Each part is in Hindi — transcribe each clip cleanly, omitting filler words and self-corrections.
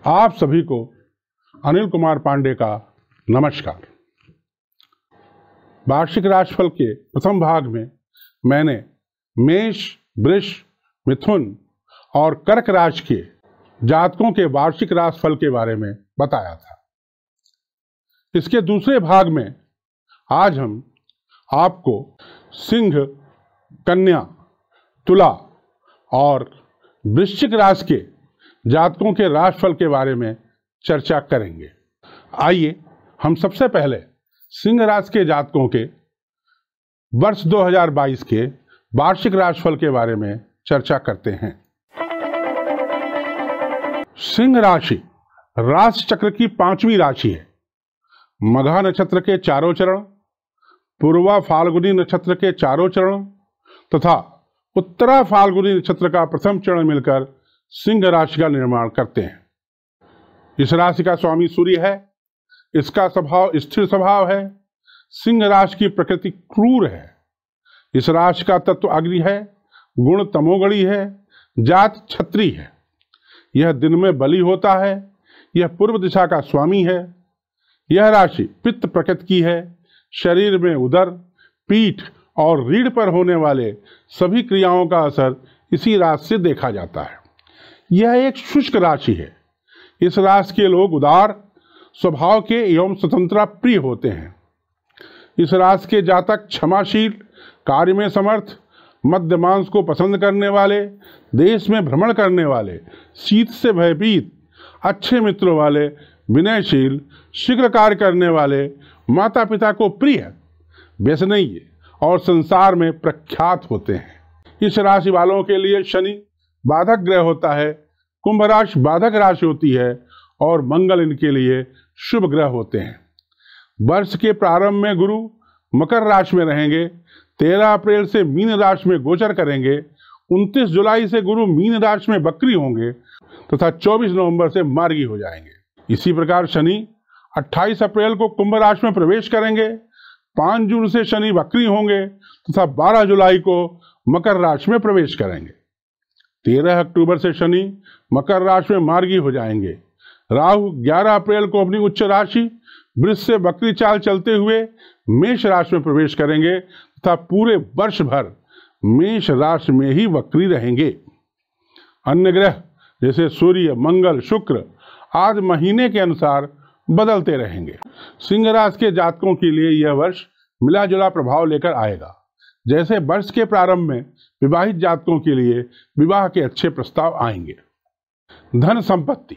आप सभी को अनिल कुमार पांडे का नमस्कार। वार्षिक राशिफल के प्रथम भाग में मैंने मेष, वृष, मिथुन और कर्क राशि के जातकों के वार्षिक राशिफल के बारे में बताया था। इसके दूसरे भाग में आज हम आपको सिंह, कन्या, तुला और वृश्चिक राशि के जातकों के राशिफल के बारे में चर्चा करेंगे। आइए हम सबसे पहले सिंह राशि के जातकों के वर्ष 2022 के वार्षिक राशिफल के बारे में चर्चा करते हैं। सिंह राशि राशि चक्र की 5वीं राशि है। मघा नक्षत्र के चारों चरण, पूर्वा फाल्गुनी नक्षत्र के चारों चरण तथा उत्तरा फाल्गुनी नक्षत्र का प्रथम चरण मिलकर सिंह राशि का निर्माण करते हैं। इस राशि का स्वामी सूर्य है। इसका स्वभाव स्थिर स्वभाव है। सिंह राशि की प्रकृति क्रूर है। इस राशि का तत्व अग्नि है, गुण तमोगणी है, जात क्षत्रिय है। यह दिन में बली होता है। यह पूर्व दिशा का स्वामी है। यह राशि पित्त प्रकृति की है। शरीर में उदर, पीठ और रीढ़ पर होने वाले सभी क्रियाओं का असर इसी राशि से देखा जाता है। यह एक शुष्क राशि है। इस राशि के लोग उदार स्वभाव के एवं स्वतंत्रता प्रिय होते हैं। इस राशि के जातक क्षमाशील, कार्य में समर्थ, मद्य मांस को पसंद करने वाले, देश में भ्रमण करने वाले, शीत से भयभीत, अच्छे मित्रों वाले, विनयशील, शीघ्र कार्य करने वाले, माता पिता को प्रिय, व्यसनीय और संसार में प्रख्यात होते हैं। इस राशि वालों के लिए शनि बाधक ग्रह होता है। कुंभ राशि बाधक राशि होती है और मंगल इनके लिए शुभ ग्रह होते हैं। वर्ष के प्रारंभ में गुरु मकर राशि में रहेंगे। 13 अप्रैल से मीन राशि में गोचर करेंगे। 29 जुलाई से गुरु मीन राशि में वक्री होंगे तथा 24 नवंबर से मार्गी हो जाएंगे। इसी प्रकार शनि 28 अप्रैल को कुंभ राशि में प्रवेश करेंगे। 5 जून से शनि वक्री होंगे तथा 12 जुलाई को मकर राशि में प्रवेश करेंगे। 13 अक्टूबर से शनि मकर राशि में मार्गी हो जाएंगे। राहु 11 अप्रैल को अपनी उच्च राशि वृष से वक्री चाल चलते हुए मेष राशि में प्रवेश करेंगे तथा पूरे वर्ष भर मेष राशि में ही वक्री रहेंगे। अन्य ग्रह जैसे सूर्य, मंगल, शुक्र आदि महीने के अनुसार बदलते रहेंगे। सिंह राशि के जातकों के लिए यह वर्ष मिला जुला प्रभाव लेकर आएगा। जैसे वर्ष के प्रारंभ में विवाहित जातकों के लिए विवाह के अच्छे प्रस्ताव आएंगे। धन संपत्ति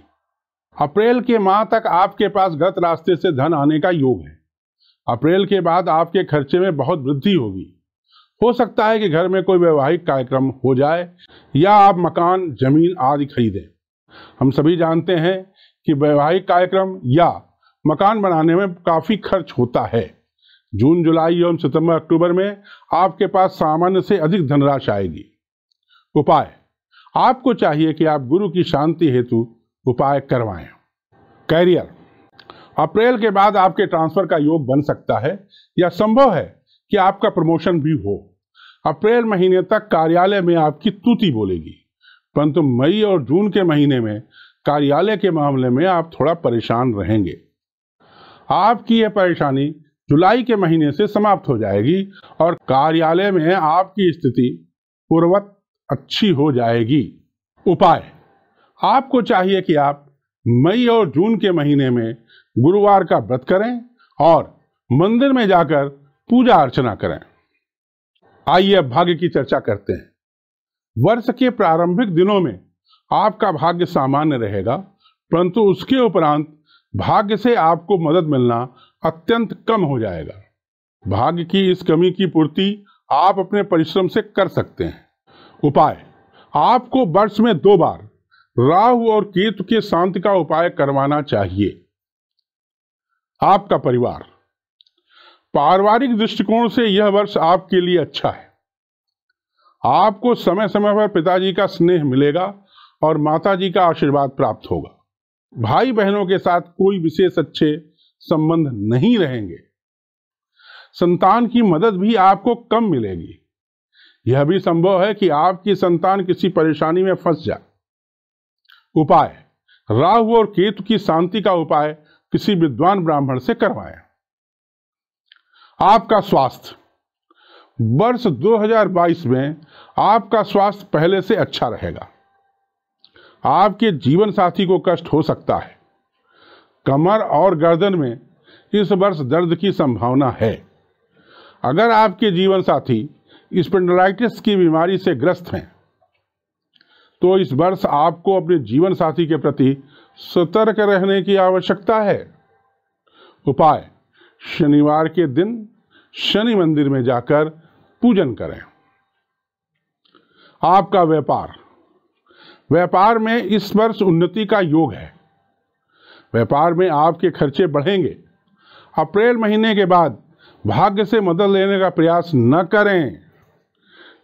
अप्रैल के माह तक आपके पास गलत रास्ते से धन आने का योग है। अप्रैल के बाद आपके खर्चे में बहुत वृद्धि होगी। हो सकता है कि घर में कोई वैवाहिक कार्यक्रम हो जाए या आप मकान, जमीन आदि खरीदें। हम सभी जानते हैं कि वैवाहिक कार्यक्रम या मकान बनाने में काफी खर्च होता है। जून, जुलाई एवं सितंबर, अक्टूबर में आपके पास सामान्य से अधिक धनराशि आएगी। उपाय आपको चाहिए कि आप गुरु की शांति हेतु उपाय करवाएं। कैरियर अप्रैल के बाद आपके ट्रांसफर का योग बन सकता है या संभव है कि आपका प्रमोशन भी हो। अप्रैल महीने तक कार्यालय में आपकी तूती बोलेगी, परंतु मई और जून के महीने में कार्यालय के मामले में आप थोड़ा परेशान रहेंगे। आपकी यह परेशानी जुलाई के महीने से समाप्त हो जाएगी और कार्यालय में आपकी स्थिति पूर्ववत अच्छी हो जाएगी। उपाय आपको चाहिए कि आप मई और जून के महीने में गुरुवार का व्रत करें और मंदिर में जाकर पूजा अर्चना करें। आइए अब भाग्य की चर्चा करते हैं। वर्ष के प्रारंभिक दिनों में आपका भाग्य सामान्य रहेगा, परंतु उसके उपरांत भाग्य से आपको मदद मिलना अत्यंत कम हो जाएगा। भाग्य की इस कमी की पूर्ति आप अपने परिश्रम से कर सकते हैं। उपाय आपको वर्ष में 2 बार राहु और केतु के शांति का उपाय करवाना चाहिए। आपका परिवार पारिवारिक दृष्टिकोण से यह वर्ष आपके लिए अच्छा है। आपको समय समय पर पिताजी का स्नेह मिलेगा और माताजी का आशीर्वाद प्राप्त होगा। भाई बहनों के साथ कोई विशेष अच्छे संबंध नहीं रहेंगे। संतान की मदद भी आपको कम मिलेगी। यह भी संभव है कि आपकी संतान किसी परेशानी में फंस जाए। उपाय राहु और केतु की शांति का उपाय किसी विद्वान ब्राह्मण से करवाएं। आपका स्वास्थ्य, वर्ष 2022 में आपका स्वास्थ्य पहले से अच्छा रहेगा। आपके जीवन साथी को कष्ट हो सकता है। कमर और गर्दन में इस वर्ष दर्द की संभावना है। अगर आपके जीवन साथी स्पॉन्डिलाइटिस की बीमारी से ग्रस्त हैं तो इस वर्ष आपको अपने जीवन साथी के प्रति सतर्क रहने की आवश्यकता है। उपाय, शनिवार के दिन शनि मंदिर में जाकर पूजन करें। आपका व्यापार, व्यापार में इस वर्ष उन्नति का योग है। व्यापार में आपके खर्चे बढ़ेंगे। अप्रैल महीने के बाद भाग्य से मदद लेने का प्रयास न करें।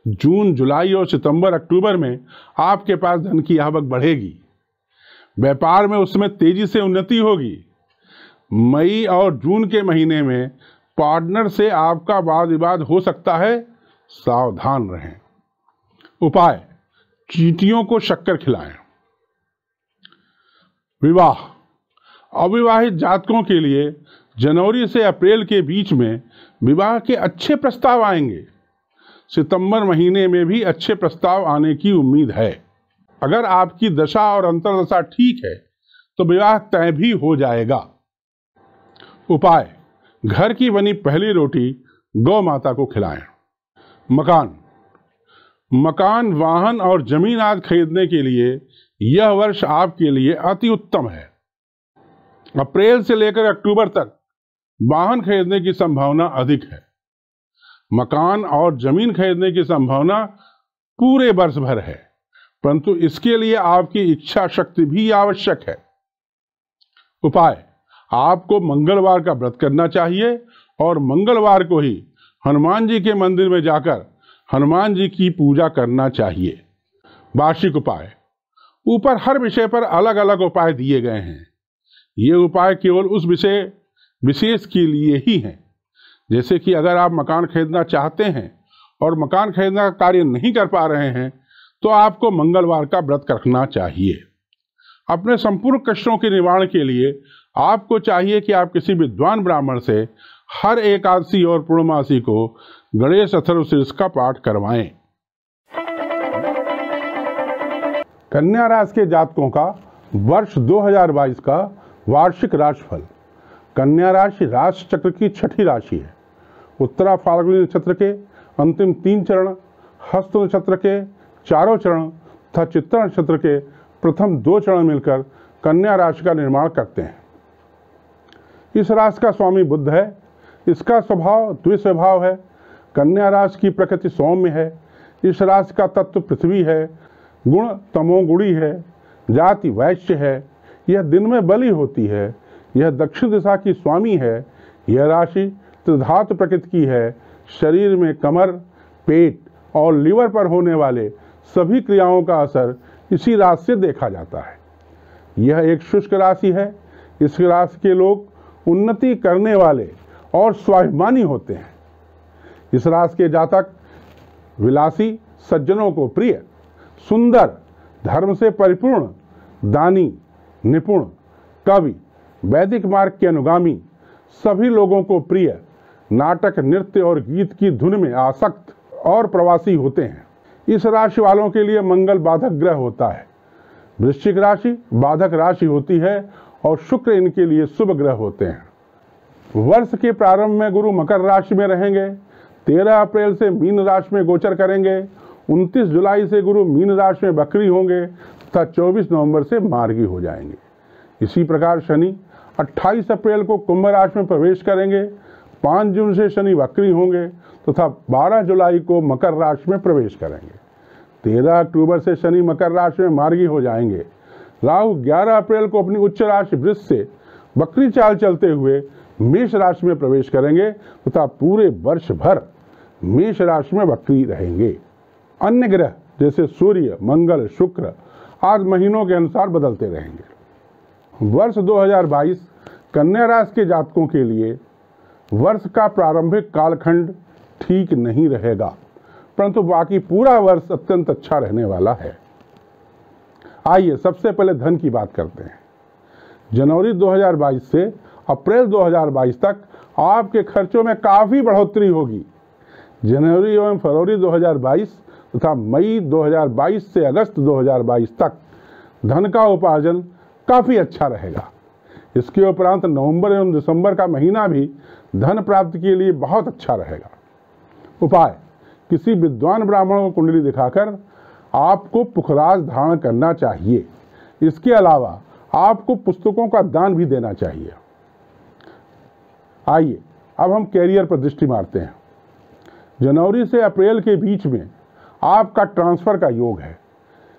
जून, जुलाई और सितंबर, अक्टूबर में आपके पास धन की आवक बढ़ेगी। व्यापार में उसमें तेजी से उन्नति होगी। मई और जून के महीने में पार्टनर से आपका वाद विवाद हो सकता है, सावधान रहें। उपाय, चींटियों को शक्कर खिलाएं। विवाह, अविवाहित जातकों के लिए जनवरी से अप्रैल के बीच में विवाह के अच्छे प्रस्ताव आएंगे। सितंबर महीने में भी अच्छे प्रस्ताव आने की उम्मीद है। अगर आपकी दशा और अंतर्दशा ठीक है तो विवाह तय भी हो जाएगा। उपाय, घर की बनी पहली रोटी गौ माता को खिलाएं। मकान, मकान, वाहन और जमीन आदि खरीदने के लिए यह वर्ष आपके लिए अति उत्तम है। अप्रैल से लेकर अक्टूबर तक वाहन खरीदने की संभावना अधिक है। मकान और जमीन खरीदने की संभावना पूरे वर्ष भर है, परंतु इसके लिए आपकी इच्छा शक्ति भी आवश्यक है। उपाय, आपको मंगलवार का व्रत करना चाहिए और मंगलवार को ही हनुमान जी के मंदिर में जाकर हनुमान जी की पूजा करना चाहिए। वार्षिक उपाय, ऊपर हर विषय पर अलग अलग उपाय दिए गए हैं। ये उपाय केवल उस विषय विशेष के लिए ही हैं। जैसे कि अगर आप मकान खरीदना चाहते हैं और मकान खरीदने का कार्य नहीं कर पा रहे हैं तो आपको मंगलवार का व्रत रखना चाहिए। अपने संपूर्ण कष्टों के निवारण के लिए आपको चाहिए कि आप किसी विद्वान ब्राह्मण से हर एकादशी और पूर्णमासी को गणेश अथर्वशीर्ष का पाठ करवाएं। कन्या राशि के जातकों का वर्ष 2022 का वार्षिक राशिफल। कन्या राशि राशि चक्र की छठी राशि है। उत्तरा फाल्गुनी नक्षत्र के अंतिम 3 चरण, हस्त नक्षत्र के चारों चरण तथा चित्रा नक्षत्र के प्रथम 2 चरण मिलकर कन्या राशि का निर्माण करते हैं। इस राशि का स्वामी बुध है। इसका स्वभाव द्विस्वभाव है। कन्या राशि की प्रकृति सौम्य है। इस राशि का तत्व पृथ्वी है। गुण तमोगुणी है। जाति वैश्य है। यह दिन में बली होती है। यह दक्षिण दिशा की स्वामी है। यह राशि त्रिधातु प्रकृति की है। शरीर में कमर, पेट और लीवर पर होने वाले सभी क्रियाओं का असर इसी राशि से देखा जाता है। यह एक शुष्क राशि है। इस राशि के लोग उन्नति करने वाले और स्वाभिमानी होते हैं। इस राशि के जातक विलासी, सज्जनों को प्रिय, सुंदर, धर्म से परिपूर्ण, दानी, निपुण, कवि, वैदिक मार्ग के अनुगामी, सभी लोगों को प्रिय, नाटक, नृत्य और गीत की धुन में आसक्त और प्रवासी होते हैं। इस राशि वालों के लिए मंगल बाधक ग्रह होता है। वृश्चिक राशि बाधक राशि होती है और शुक्र इनके लिए शुभ ग्रह होते हैं। वर्ष के प्रारंभ में गुरु मकर राशि में रहेंगे। 13 अप्रैल से मीन राशि में गोचर करेंगे। 29 जुलाई से गुरु मीन राशि में बकरी होंगे तथा 24 नवंबर से मार्गी हो जाएंगे। इसी प्रकार शनि 28 अप्रैल को कुंभ राशि में प्रवेश करेंगे। 5 जून से शनि बकरी होंगे तथा 12 जुलाई को मकर राशि में प्रवेश करेंगे। 13 अक्टूबर से शनि मकर राशि में मार्गी हो जाएंगे। राहु 11 अप्रैल को अपनी उच्च राशि वृष से बकरी चाल चलते हुए मेष राशि में प्रवेश करेंगे तथा पूरे वर्ष भर मेष राशि में बकरी रहेंगे। अन्य ग्रह जैसे सूर्य, मंगल, शुक्र आदि महीनों के अनुसार बदलते रहेंगे। वर्ष 2022 कन्या राशि के जातकों के लिए वर्ष का प्रारंभिक कालखंड ठीक नहीं रहेगा, परंतु बाकी पूरा वर्ष अत्यंत अच्छा रहने वाला है। आइए सबसे पहले धन की बात करते हैं। जनवरी 2022 से अप्रैल 2022 तक आपके खर्चों में काफ़ी बढ़ोतरी होगी। जनवरी एवं फरवरी 2022 तथा मई 2022 से अगस्त 2022 तक धन का उपार्जन काफ़ी अच्छा रहेगा। इसके उपरांत नवंबर एवं दिसंबर का महीना भी धन प्राप्ति के लिए बहुत अच्छा रहेगा। उपाय: किसी विद्वान ब्राह्मण को कुंडली दिखाकर आपको पुखराज धारण करना चाहिए। इसके अलावा आपको पुस्तकों का दान भी देना चाहिए। आइए अब हम कैरियर पर दृष्टि मारते हैं। जनवरी से अप्रैल के बीच में आपका ट्रांसफ़र का योग है।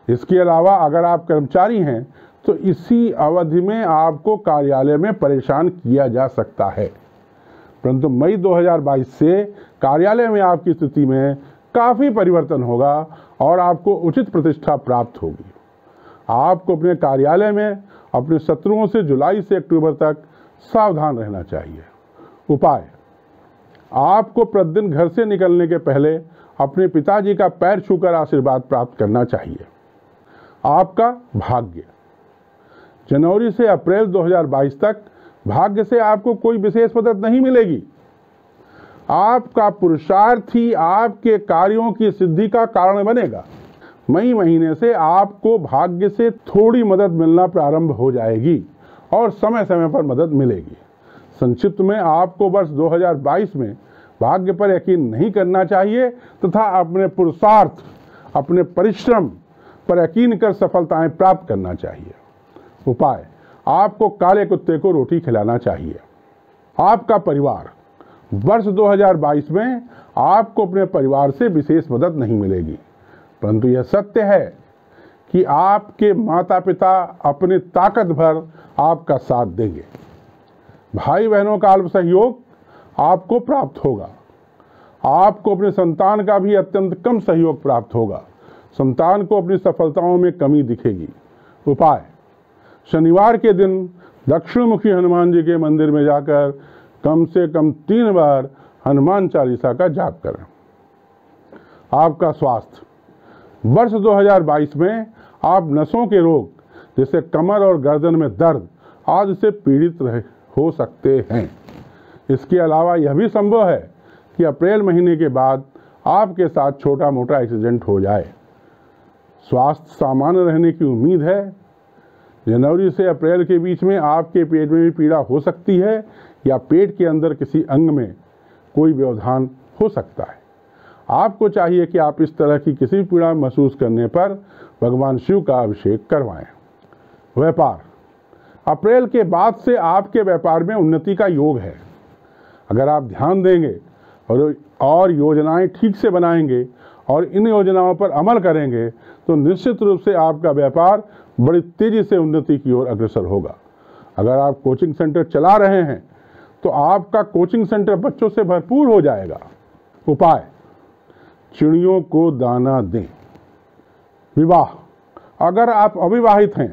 इसके अलावा अगर आप कर्मचारी हैं तो इसी अवधि में आपको कार्यालय में परेशान किया जा सकता है, परंतु मई 2022 से कार्यालय में आपकी स्थिति में काफ़ी परिवर्तन होगा और आपको उचित प्रतिष्ठा प्राप्त होगी। आपको अपने कार्यालय में अपने शत्रुओं से जुलाई से अक्टूबर तक सावधान रहना चाहिए। उपाय: आपको प्रतिदिन घर से निकलने के पहले अपने पिताजी का पैर छूकर आशीर्वाद प्राप्त करना चाहिए। आपका भाग्य: जनवरी से अप्रैल 2022 तक भाग्य से आपको कोई विशेष मदद नहीं मिलेगी। आपका पुरुषार्थ ही आपके कार्यों की सिद्धि का कारण बनेगा। मई महीने से आपको भाग्य से थोड़ी मदद मिलना प्रारंभ हो जाएगी और समय समय पर मदद मिलेगी। संक्षिप्त में आपको वर्ष 2022 में भाग्य पर यकीन नहीं करना चाहिए तथा अपने पुरुषार्थ, अपने परिश्रम पर यकीन कर सफलताएं प्राप्त करना चाहिए। उपाय: आपको काले कुत्ते को रोटी खिलाना चाहिए। आपका परिवार: वर्ष 2022 में आपको अपने परिवार से विशेष मदद नहीं मिलेगी, परंतु यह सत्य है कि आपके माता पिता अपनी ताकत भर आपका साथ देंगे। भाई बहनों का अल्प सहयोग आपको प्राप्त होगा। आपको अपने संतान का भी अत्यंत कम सहयोग प्राप्त होगा। संतान को अपनी सफलताओं में कमी दिखेगी। उपाय: शनिवार के दिन दक्षिणमुखी हनुमान जी के मंदिर में जाकर कम से कम 3 बार हनुमान चालीसा का जाप करें। आपका स्वास्थ्य: वर्ष 2022 में आप नसों के रोग जैसे कमर और गर्दन में दर्द आदि से पीड़ित हो सकते हैं। इसके अलावा यह भी संभव है कि अप्रैल महीने के बाद आपके साथ छोटा मोटा एक्सीडेंट हो जाए। स्वास्थ्य सामान्य रहने की उम्मीद है। जनवरी से अप्रैल के बीच में आपके पेट में भी पीड़ा हो सकती है या पेट के अंदर किसी अंग में कोई व्यवधान हो सकता है। आपको चाहिए कि आप इस तरह की किसी पीड़ा महसूस करने पर भगवान शिव का अभिषेक करवाएं। व्यापार: अप्रैल के बाद से आपके व्यापार में उन्नति का योग है। अगर आप ध्यान देंगे और योजनाएं ठीक से बनाएंगे और इन योजनाओं पर अमल करेंगे तो निश्चित रूप से आपका व्यापार बड़ी तेजी से उन्नति की ओर अग्रसर होगा। अगर आप कोचिंग सेंटर चला रहे हैं तो आपका कोचिंग सेंटर बच्चों से भरपूर हो जाएगा। उपाय: चिड़ियों को दाना दें। विवाह: अगर आप अविवाहित हैं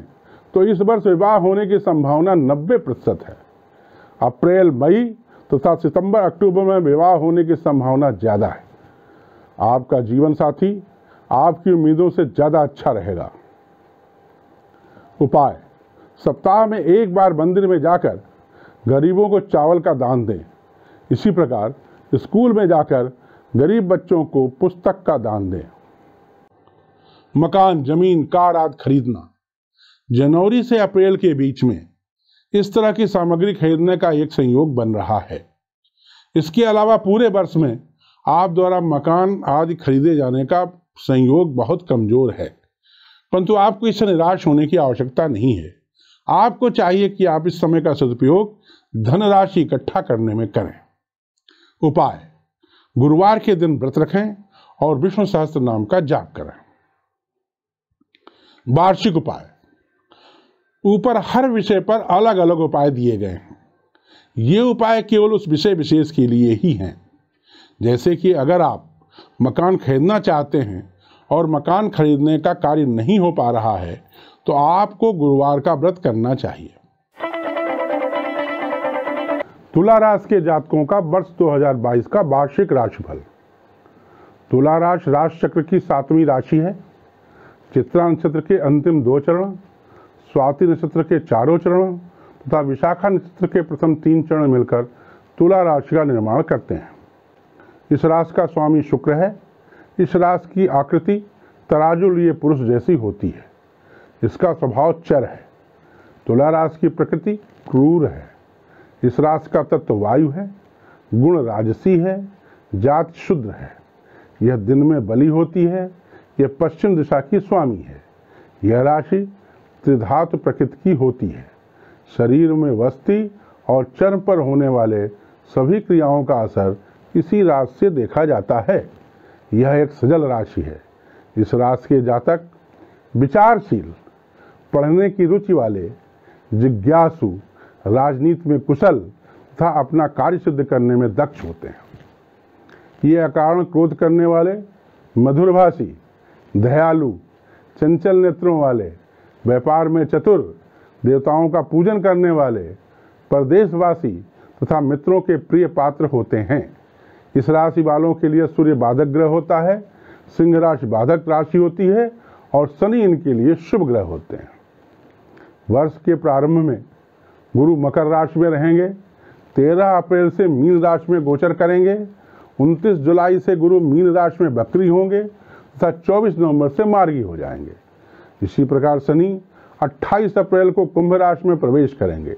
तो इस वर्ष विवाह होने की संभावना 90% है। अप्रैल मई तथा सितंबर अक्टूबर में विवाह होने की संभावना ज़्यादा है। आपका जीवन साथी आपकी उम्मीदों से ज़्यादा अच्छा रहेगा। उपाय: सप्ताह में 1 बार मंदिर में जाकर गरीबों को चावल का दान दें। इसी प्रकार स्कूल में जाकर गरीब बच्चों को पुस्तक का दान दें। मकान, जमीन, कार आदि खरीदना: जनवरी से अप्रैल के बीच में इस तरह की सामग्री खरीदने का एक संयोग बन रहा है। इसके अलावा पूरे वर्ष में आप द्वारा मकान आदि खरीदे जाने का संयोग बहुत कमजोर है, परंतु आपको इससे निराश होने की आवश्यकता नहीं है। आपको चाहिए कि आप इस समय का सदुपयोग धनराशि इकट्ठा करने में करें। उपाय: गुरुवार के दिन व्रत रखें और विष्णु सहस्त्र नाम का जाप करें। वार्षिक उपाय: ऊपर हर विषय पर अलग अलग उपाय दिए गए हैं। ये उपाय केवल उस विषय विशेष के लिए ही हैं। जैसे कि अगर आप मकान खरीदना चाहते हैं और मकान खरीदने का कार्य नहीं हो पा रहा है तो आपको गुरुवार का व्रत करना चाहिए। तुला राशि के जातकों का वर्ष 2022 का वार्षिक राशिफल। तुला राशि राशि चक्र की 7वीं राशि है। चित्रा नक्षत्र के अंतिम 2 चरण, स्वाति नक्षत्र के चारों चरण तथा विशाखा नक्षत्र के प्रथम 3 चरण मिलकर तुला राशि का निर्माण करते हैं। इस राशि का स्वामी शुक्र है। इस राशि की आकृति तराजू लिए पुरुष जैसी होती है। इसका स्वभाव चर है। तुला राशि की प्रकृति क्रूर है। इस राशि का तत्व वायु है। गुण राजसी है। जाति शुद्र है। यह दिन में बली होती है। यह पश्चिम दिशा की स्वामी है। यह राशि त्रिधातु प्रकृति की होती है। शरीर में वस्ती और चर्म पर होने वाले सभी क्रियाओं का असर इसी राशि से देखा जाता है। यह एक सजल राशि है। इस राशि के जातक विचारशील, पढ़ने की रुचि वाले, जिज्ञासु, राजनीति में कुशल तथा अपना कार्य सिद्ध करने में दक्ष होते हैं। ये अकारण क्रोध करने वाले, मधुरभाषी, दयालु, चंचल नेत्रों वाले, व्यापार में चतुर, देवताओं का पूजन करने वाले, परदेशवासी तथा मित्रों के प्रिय पात्र होते हैं। इस राशि वालों के लिए सूर्य बाधक ग्रह होता है। सिंह राशि बाधक राशि होती है और शनि इनके लिए शुभ ग्रह होते हैं। वर्ष के प्रारंभ में गुरु मकर राशि में रहेंगे। 13 अप्रैल से मीन राशि में गोचर करेंगे। 29 जुलाई से गुरु मीन राशि में वक्री होंगे तथा 24 नवंबर से मार्गी हो जाएंगे। इसी प्रकार शनि 28 अप्रैल को कुंभ राशि में प्रवेश करेंगे।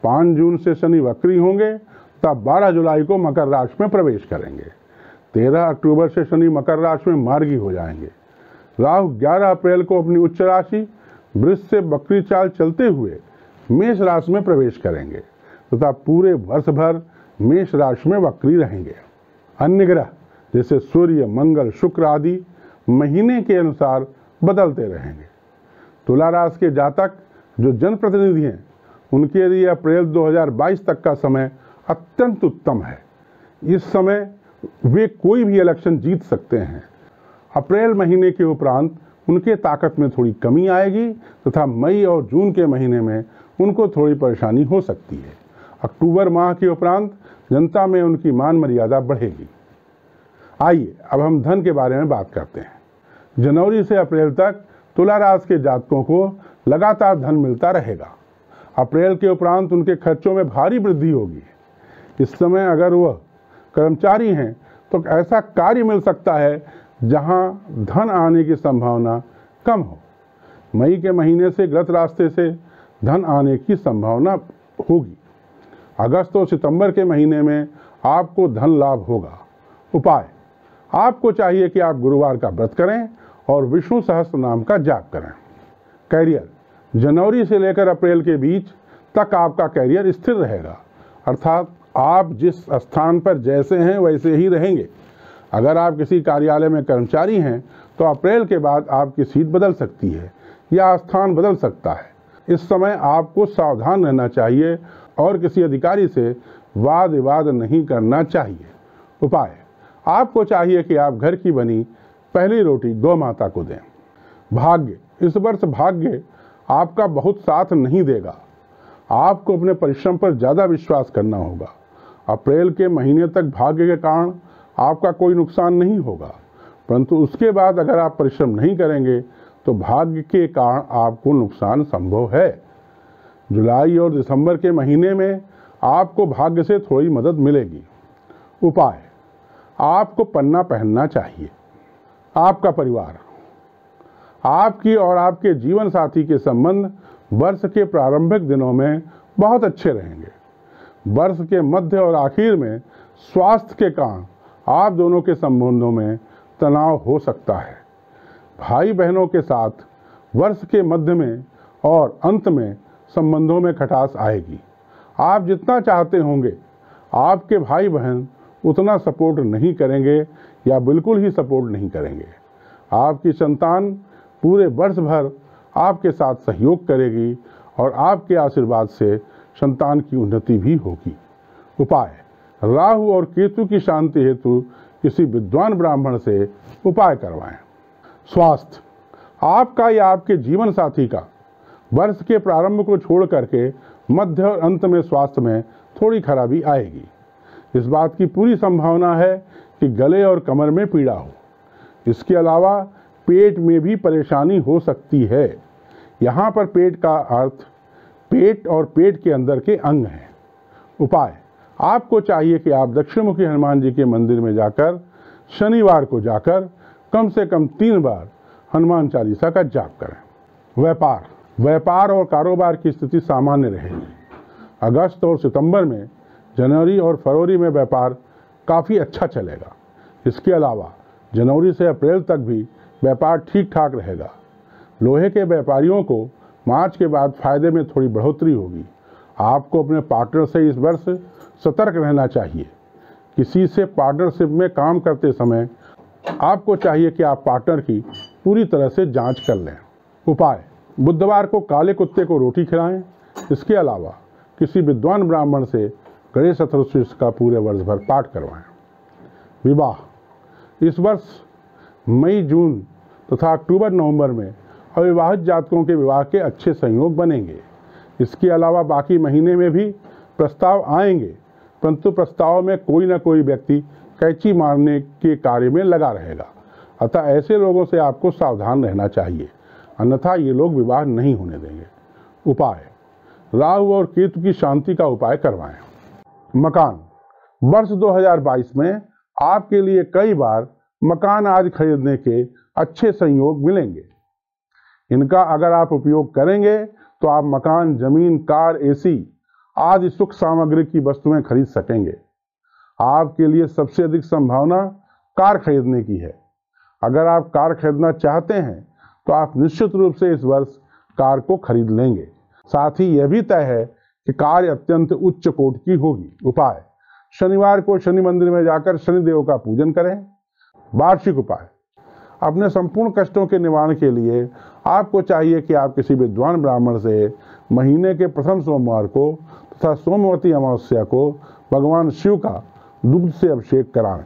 5 जून से शनि वक्री होंगे तथा 12 जुलाई को मकर राशि में प्रवेश करेंगे। 13 अक्टूबर से शनि मकर राशि में मार्गी हो जाएंगे। राहु 11 अप्रैल को अपनी उच्च राशि वृष से वक्री चाल चलते हुए मेष राशि में प्रवेश करेंगे तथा पूरे वर्ष भर मेष राशि में वक्री रहेंगे। अन्य ग्रह जैसे सूर्य, मंगल, शुक्र आदि महीने के अनुसार बदलते रहेंगे। तुला राशि के जातक जो जनप्रतिनिधि हैं उनके लिए अप्रैल 2022 तक का समय अत्यंत उत्तम है। इस समय वे कोई भी इलेक्शन जीत सकते हैं। अप्रैल महीने के उपरांत उनके ताकत में थोड़ी कमी आएगी तथा मई और जून के महीने में उनको थोड़ी परेशानी हो सकती है। अक्टूबर माह के उपरांत जनता में उनकी मान मर्यादा बढ़ेगी। आइए अब हम धन के बारे में बात करते हैं। जनवरी से अप्रैल तक तुला राशि के जातकों को लगातार धन मिलता रहेगा। अप्रैल के उपरांत उनके खर्चों में भारी वृद्धि होगी। इस समय अगर वह कर्मचारी हैं तो ऐसा कार्य मिल सकता है जहां धन आने की संभावना कम हो। मई के महीने से गलत रास्ते से धन आने की संभावना होगी। अगस्त और सितंबर के महीने में आपको धन लाभ होगा। उपाय: आपको चाहिए कि आप गुरुवार का व्रत करें और विष्णु सहस्त्र नाम का जाप करें। कैरियर: जनवरी से लेकर अप्रैल के बीच तक आपका कैरियर स्थिर रहेगा, अर्थात आप जिस स्थान पर जैसे हैं वैसे ही रहेंगे। अगर आप किसी कार्यालय में कर्मचारी हैं तो अप्रैल के बाद आपकी सीट बदल सकती है या स्थान बदल सकता है। इस समय आपको सावधान रहना चाहिए और किसी अधिकारी से वाद विवाद नहीं करना चाहिए। उपाय: आपको चाहिए कि आप घर की बनी पहली रोटी गौ माता को दें। भाग्य: इस वर्ष भाग्य आपका बहुत साथ नहीं देगा। आपको अपने परिश्रम पर ज़्यादा विश्वास करना होगा। अप्रैल के महीने तक भाग्य के कारण आपका कोई नुकसान नहीं होगा, परंतु उसके बाद अगर आप परिश्रम नहीं करेंगे तो भाग्य के कारण आपको नुकसान संभव है। जुलाई और दिसंबर के महीने में आपको भाग्य से थोड़ी मदद मिलेगी। उपाय: आपको पन्ना पहनना चाहिए। आपका परिवार: आपकी और आपके जीवन साथी के संबंध वर्ष के प्रारंभिक दिनों में बहुत अच्छे रहेंगे। वर्ष के मध्य और आखिर में स्वास्थ्य के कारण आप दोनों के संबंधों में तनाव हो सकता है। भाई बहनों के साथ वर्ष के मध्य में और अंत में संबंधों में खटास आएगी। आप जितना चाहते होंगे आपके भाई बहन उतना सपोर्ट नहीं करेंगे या बिल्कुल ही सपोर्ट नहीं करेंगे। आपकी संतान पूरे वर्ष भर आपके साथ सहयोग करेगी और आपके आशीर्वाद से संतान की उन्नति भी होगी। उपाय: राहु और केतु की शांति हेतु किसी विद्वान ब्राह्मण से उपाय करवाएं। स्वास्थ्य: आपका या आपके जीवन साथी का वर्ष के प्रारंभ को छोड़ करके मध्य और अंत में स्वास्थ्य में थोड़ी खराबी आएगी। इस बात की पूरी संभावना है कि गले और कमर में पीड़ा हो। इसके अलावा पेट में भी परेशानी हो सकती है। यहाँ पर पेट का अर्थ पेट और पेट के अंदर के अंग हैं। उपाय, आपको चाहिए कि आप दक्षिणमुखी हनुमान जी के मंदिर में जाकर शनिवार को जाकर कम से कम 3 बार हनुमान चालीसा का जाप करें। व्यापार और कारोबार की स्थिति सामान्य रहेगी। अगस्त और सितंबर में, जनवरी और फरवरी में व्यापार काफ़ी अच्छा चलेगा। इसके अलावा जनवरी से अप्रैल तक भी व्यापार ठीक ठाक रहेगा। लोहे के व्यापारियों को मार्च के बाद फायदे में थोड़ी बढ़ोतरी होगी। आपको अपने पार्टनर से इस वर्ष सतर्क रहना चाहिए। किसी से पार्टनरशिप में काम करते समय आपको चाहिए कि आप पार्टनर की पूरी तरह से जांच कर लें। उपाय, बुधवार को काले कुत्ते को रोटी खिलाएं। इसके अलावा किसी विद्वान ब्राह्मण से गणेश चतुर्थी का पूरे वर्ष भर पाठ करवाएं। विवाह, इस वर्ष मई, जून तथा अक्टूबर, नवंबर में अविवाहित जातकों के विवाह के अच्छे संयोग बनेंगे। इसके अलावा बाकी महीने में भी प्रस्ताव आएंगे, परंतु प्रस्ताव में कोई न कोई व्यक्ति कैंची मारने के कार्य में लगा रहेगा। अतः ऐसे लोगों से आपको सावधान रहना चाहिए, अन्यथा ये लोग विवाह नहीं होने देंगे। उपाय, राहु और केतु की शांति का उपाय करवाएं। मकान, वर्ष 2022 में आपके लिए कई बार मकान आज खरीदने के अच्छे संयोग मिलेंगे। इनका अगर आप उपयोग करेंगे तो आप मकान, जमीन, कार, एसी आदि सुख सामग्री की वस्तुएं खरीद सकेंगे। आपके लिए सबसे अधिक संभावना कार खरीदने की है। अगर आप कार खरीदना चाहते हैं तो आप निश्चित रूप से इस वर्ष कार को खरीद लेंगे। साथ ही यह भी तय है कि कार अत्यंत उच्च कोटि की होगी। उपाय, शनिवार को शनि मंदिर में जाकर शनिदेव का पूजन करें। वार्षिक उपाय, अपने संपूर्ण कष्टों के निवारण के लिए आपको चाहिए कि आप किसी विद्वान ब्राह्मण से महीने के प्रथम सोमवार को तथा सोमवती अमावस्या को भगवान शिव का दूध से अभिषेक कराएं।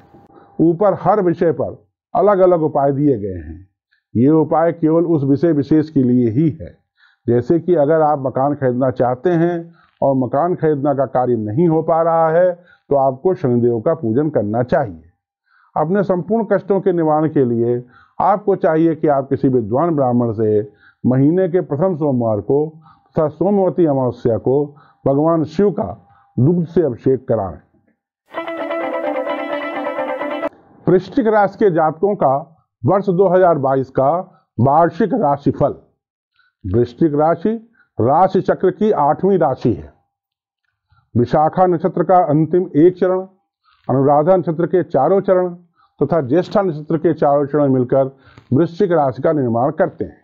ऊपर हर विषय पर अलग अलग उपाय दिए गए हैं। ये उपाय केवल उस विषय विशेष के लिए ही है। जैसे कि अगर आप मकान खरीदना चाहते हैं और मकान खरीदना का कार्य नहीं हो पा रहा है तो आपको शनिदेव का पूजन करना चाहिए। अपने संपूर्ण कष्टों के निवारण के लिए आपको चाहिए कि आप किसी विद्वान ब्राह्मण से महीने के प्रथम सोमवार को तथा सोमवती अमावस्या को भगवान शिव का दूध से अभिषेक कराएं। वृश्चिक राशि के जातकों का वर्ष 2022 का वार्षिक राशिफल। वृश्चिक राशि राशि चक्र की 8वीं राशि है। विशाखा नक्षत्र का अंतिम 1 चरण, अनुराधा नक्षत्र के चारों चरण तथा ज्येष्ठा नक्षत्र के चारों चरण मिलकर वृश्चिक राशि का निर्माण करते हैं।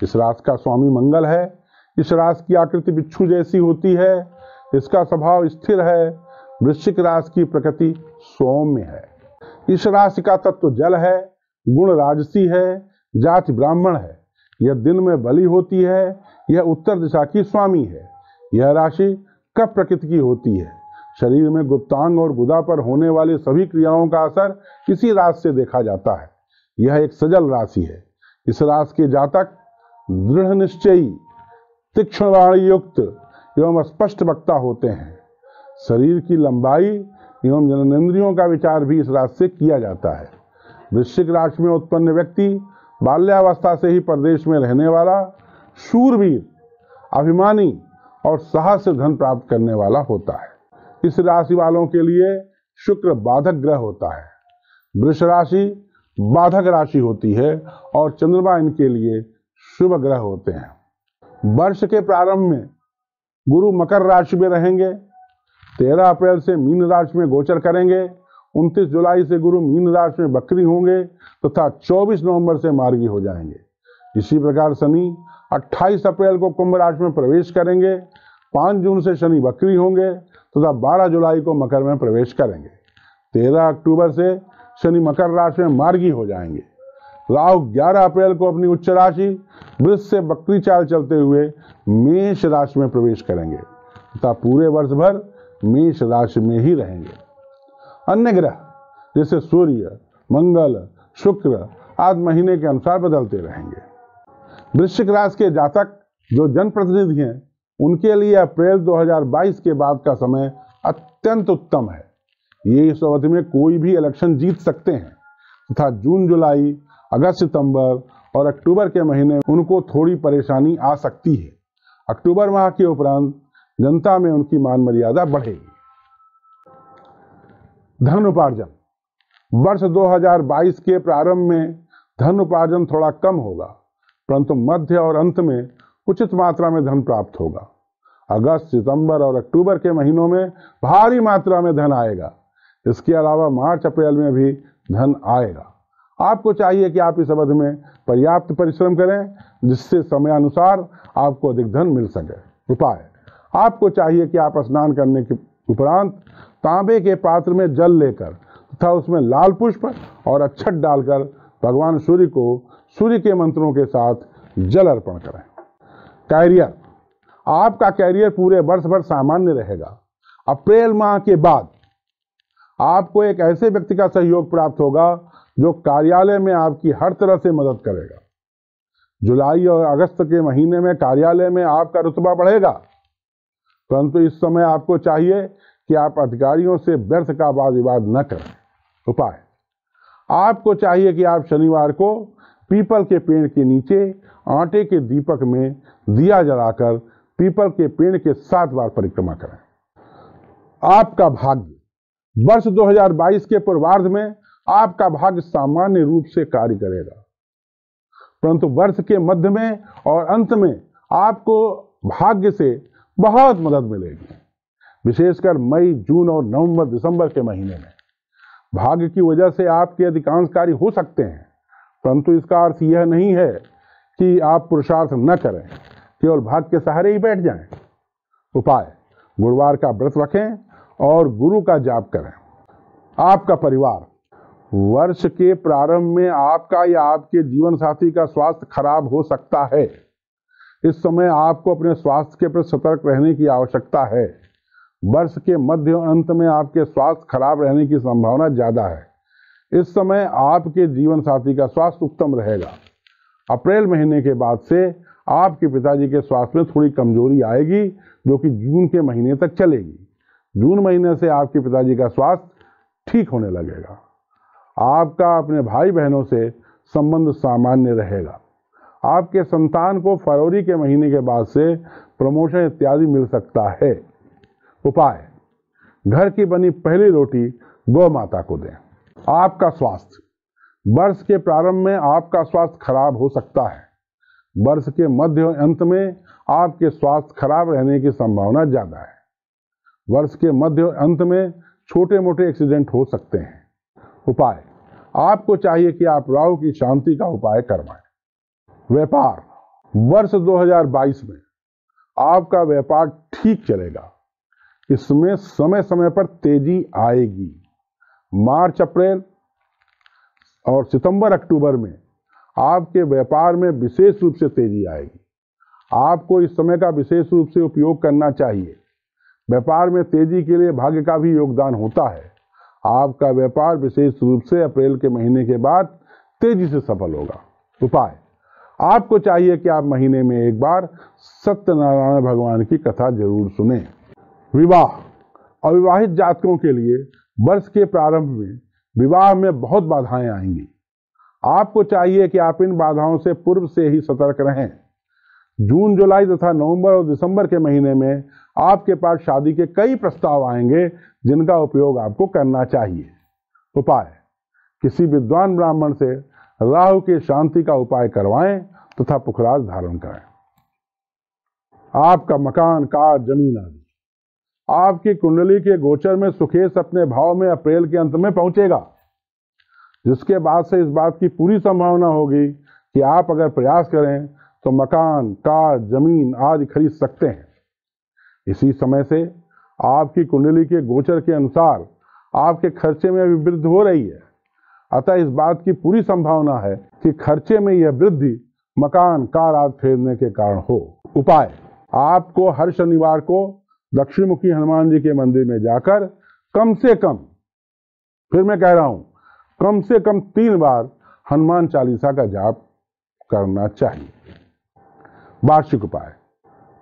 इस राशि का स्वामी मंगल है। इस राशि की आकृति बिच्छू जैसी होती है। इसका स्वभाव स्थिर है। वृश्चिक राशि की प्रकृति सौम्य है। इस राशि का तत्व जल है, गुण राजसी है, जाति ब्राह्मण है। यह दिन में बली होती है। यह उत्तर दिशा की स्वामी है। यह राशि कफ प्रकृति की होती है। शरीर में गुप्तांग और गुदा पर होने वाली सभी क्रियाओं का असर इसी राशि से देखा जाता है। यह एक सजल राशि है। इस राशि के जातक दृढ़ निश्चयी, तीक्ष्ण वाणी युक्त एवं स्पष्ट वक्ता होते हैं। शरीर की लंबाई एवं जननेंद्रियों का विचार भी इस राशि से किया जाता है। वृश्चिक राशि में उत्पन्न व्यक्ति बाल्यावस्था से ही प्रदेश में रहने वाला, शूरवीर, अभिमानी और साहस से धन प्राप्त करने वाला होता है। इस राशि वालों के लिए शुक्र बाधक ग्रह होता है। वृष राशि बाधक राशि होती है और चंद्रमा इनके लिए शुभ ग्रह होते हैं। वर्ष के प्रारंभ में गुरु मकर राशि में रहेंगे। 13 अप्रैल से मीन राशि में गोचर करेंगे। 29 जुलाई से गुरु मीन राशि में बकरी होंगे तथा 24 नवंबर से मार्गी हो जाएंगे। इसी प्रकार शनि 28 अप्रैल को कुंभ राशि में प्रवेश करेंगे। 5 जून से शनि बकरी होंगे तथा 12 जुलाई को मकर में प्रवेश करेंगे। 13 अक्टूबर से शनि मकर राशि में मार्गी हो जाएंगे। राहु 11 अप्रैल को अपनी उच्च राशि वृष से बकरी चाल चलते हुए मेष राशि में प्रवेश करेंगे तथा पूरे वर्ष भर मेष राशि में ही रहेंगे। अन्य ग्रह जैसे सूर्य, मंगल, शुक्र आदि महीने के अनुसार बदलते रहेंगे। वृश्चिक राशि के जातक जो जनप्रतिनिधि हैं उनके लिए अप्रैल 2022 के बाद का समय अत्यंत उत्तम है। ये इस अवधि में कोई भी इलेक्शन जीत सकते हैं तथा जून, जुलाई, अगस्त, सितंबर और अक्टूबर के महीने उनको थोड़ी परेशानी आ सकती है। अक्टूबर माह के उपरांत जनता में उनकी मान मर्यादा बढ़ेगी। धन उपार्जन। वर्ष 2022 के प्रारंभ में धन उपार्जन थोड़ा कम होगा, परंतु मध्य और अंत में उचित मात्रा में धन प्राप्त होगा। अगस्त, सितंबर और अक्टूबर के महीनों में भारी मात्रा में धन आएगा। इसके अलावा मार्च, अप्रैल में भी धन आएगा। आपको चाहिए कि आप इस अवधि में पर्याप्त परिश्रम करें, जिससे समयानुसार आपको अधिक धन मिल सके। उपाय। आपको चाहिए कि आप स्नान करने के उपरांत तांबे के पात्र में जल लेकर तथा उसमें लाल पुष्प और अक्षत डालकर भगवान सूर्य को सूर्य के मंत्रों के साथ जल अर्पण करें। कैरियर। आपका कैरियर पूरे वर्ष भर सामान्य रहेगा। अप्रैल माह के बाद आपको एक ऐसे व्यक्ति का सहयोग प्राप्त होगा जो कार्यालय में आपकी हर तरह से मदद करेगा। जुलाई और अगस्त के महीने में कार्यालय में आपका रुतबा बढ़ेगा, परंतु इस समय आपको चाहिए कि आप अधिकारियों से व्यर्थ का वाद विवाद न करें। उपाय। आपको चाहिए कि आप शनिवार को पीपल के पेड़ के नीचे आटे के दीपक में दिया जलाकर पीपल के पेड़ के 7 बार परिक्रमा करें। आपका भाग्य। वर्ष 2022 के पूर्वार्ध में आपका भाग्य सामान्य रूप से कार्य करेगा, परंतु वर्ष के मध्य में और अंत में आपको भाग्य से बहुत मदद मिलेगी, विशेषकर मई, जून और नवंबर, दिसंबर के महीने में। भाग्य की वजह से आपके अधिकांश कार्य हो सकते हैं, परंतु इसका अर्थ यह नहीं है कि आप पुरुषार्थ न करें, केवल भाग्य के सहारे ही बैठ जाएं। उपाय। गुरुवार का व्रत रखें और गुरु का जाप करें। आपका परिवार। वर्ष के प्रारंभ में आपका या आपके जीवन साथी का स्वास्थ्य खराब हो सकता है। इस समय आपको अपने स्वास्थ्य के प्रति सतर्क रहने की आवश्यकता है। वर्ष के मध्य और अंत में आपके स्वास्थ्य खराब रहने की संभावना ज्यादा है। इस समय आपके जीवन साथी का स्वास्थ्य उत्तम रहेगा। अप्रैल महीने के बाद से आपके पिताजी के स्वास्थ्य में थोड़ी कमजोरी आएगी, जो कि जून के महीने तक चलेगी। जून महीने से आपके पिताजी का स्वास्थ्य ठीक होने लगेगा। आपका अपने भाई बहनों से संबंध सामान्य रहेगा। आपके संतान को फरवरी के महीने के बाद से प्रमोशन इत्यादि मिल सकता है। उपाय। घर की बनी पहली रोटी गौ माता को दें। आपका स्वास्थ्य। वर्ष के प्रारंभ में आपका स्वास्थ्य खराब हो सकता है। वर्ष के मध्य और अंत में आपके स्वास्थ्य खराब रहने की संभावना ज्यादा है। वर्ष के मध्य और अंत में छोटे मोटे एक्सीडेंट हो सकते हैं। उपाय। आपको चाहिए कि आप राहु की शांति का उपाय करवाएं। व्यापार। वर्ष 2022 में आपका व्यापार ठीक चलेगा। इसमें समय समय पर तेजी आएगी। मार्च, अप्रैल और सितंबर, अक्टूबर में आपके व्यापार में विशेष रूप से तेजी आएगी। आपको इस समय का विशेष रूप से उपयोग करना चाहिए। व्यापार में तेजी के लिए भाग्य का भी योगदान होता है। आपका व्यापार विशेष रूप से अप्रैल के महीने के बाद तेजी से सफल होगा। उपाय। आपको चाहिए कि आप महीने में एक बार सत्यनारायण भगवान की कथा जरूर सुने। विवाह। अविवाहित जातकों के लिए वर्ष के प्रारंभ में विवाह में बहुत बाधाएं आएंगी। आपको चाहिए कि आप इन बाधाओं से पूर्व से ही सतर्क रहें। जून, जुलाई तथा नवंबर और दिसंबर के महीने में आपके पास शादी के कई प्रस्ताव आएंगे, जिनका उपयोग आपको करना चाहिए। उपाय। किसी विद्वान ब्राह्मण से राहु की शांति का उपाय करवाएं तथा पुखराज धारण करें। आपका मकान, कार, जमीन आदि। आपकी कुंडली के गोचर में सुखेश अपने भाव में अप्रैल के अंत में पहुंचेगा, जिसके बाद से इस बात की पूरी संभावना होगी कि आप अगर प्रयास करें तो मकान, कार, जमीन आदि खरीद सकते हैं। इसी समय से आपकी कुंडली के गोचर के अनुसार आपके खर्चे में भी वृद्धि हो रही है। अतः इस बात की पूरी संभावना है कि खर्चे में यह वृद्धि मकान, कार आदि खरीदने के कारण हो। उपाय। आपको हर शनिवार को दक्षिणमुखी हनुमान जी के मंदिर में जाकर कम से कम, फिर मैं कह रहा हूं, कम से कम 3 बार हनुमान चालीसा का जाप करना चाहिए। वार्षिक उपाय।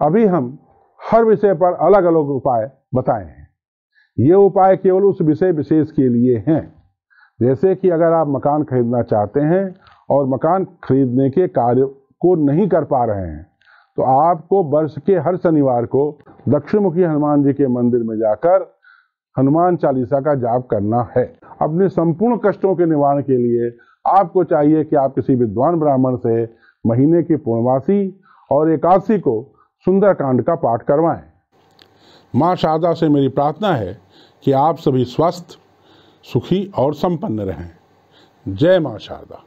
अभी हम हर विषय पर अलग अलग उपाय बताए हैं। ये उपाय केवल उस विषय विशेष के लिए हैं। जैसे कि अगर आप मकान खरीदना चाहते हैं और मकान खरीदने के कार्य को नहीं कर पा रहे हैं तो आपको वर्ष के हर शनिवार को दक्षिणमुखी हनुमान जी के मंदिर में जाकर हनुमान चालीसा का जाप करना है। अपने संपूर्ण कष्टों के निवारण के लिए आपको चाहिए कि आप किसी विद्वान ब्राह्मण से महीने की पूर्णमासी और एकादशी को सुंदरकांड का पाठ करवाएं। मां शारदा से मेरी प्रार्थना है कि आप सभी स्वस्थ, सुखी और संपन्न रहें। जय मां शारदा।